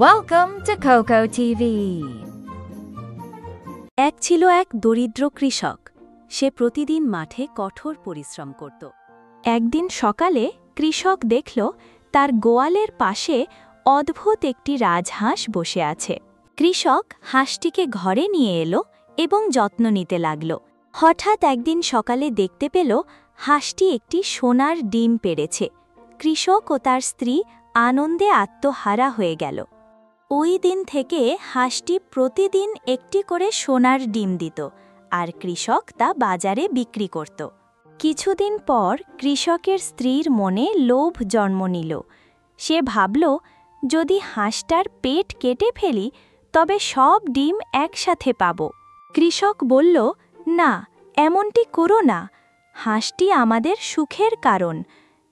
Welcome to Coco TV. এক ছিল এক দরিদ্র কৃষক। সে প্রতিদিন মাঠে কঠোর পরিশ্রম করত। একদিন সকালে কৃষক দেখল তার গোয়ালের পাশে অদ্ভুত একটি রাজহাঁস বসে আছে। কৃষক হাঁসটিকে ঘরে নিয়ে এলো এবং যত্ন নিতে লাগল। হঠাৎ একদিন সকালে দেখতে পেল হাঁসটি একটি সোনার ডিম পেড়েছে। কৃষক ও তার স্ত্রী আনন্দে আত্মহারা হয়ে গেল। ওই দিন থেকে হাঁসটি প্রতিদিন একটি করে সোনার ডিম দিত, আর কৃষক তা বাজারে বিক্রি করত। কিছুদিন পর কৃষকের স্ত্রীর মনে লোভ জন্ম নিল। সে ভাবল, যদি হাঁসটার পেট কেটে ফেলি তবে সব ডিম একসাথে পাব। কৃষক বলল, না, এমনটি করো না। হাঁসটি আমাদের সুখের কারণ।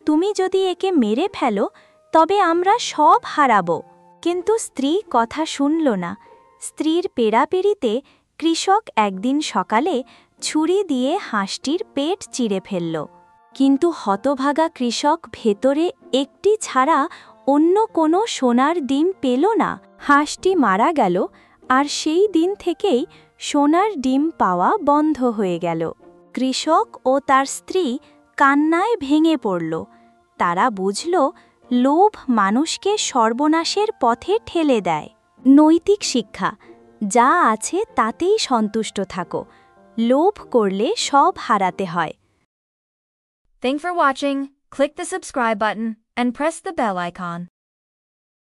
তুমি যদি একে মেরে ফেলো তবে আমরা সব হারাব। কিন্তু স্ত্রী কথা শুনল না। স্ত্রীর পেড়াপেড়িতে কৃষক একদিন সকালে ছুরি দিয়ে হাঁসটির পেট চিরে ফেলল। কিন্তু হতভাগা কৃষক ভেতরে একটি ছাড়া অন্য কোনো সোনার ডিম পেল না। হাঁসটি মারা গেল, আর সেই দিন থেকেই সোনার ডিম পাওয়া বন্ধ হয়ে গেল। কৃষক ও তার স্ত্রী কান্নায় ভেঙে পড়ল। তারা বুঝল, লোভ মানুষকে সর্বনাশের পথে ঠেলে দেয়। নৈতিক শিক্ষা: যা আছে তাতেই সন্তুষ্ট থাকো। লোভ করলে সব হারাতে হয়। Thanks for watching. Click the subscribe button and press the bell icon.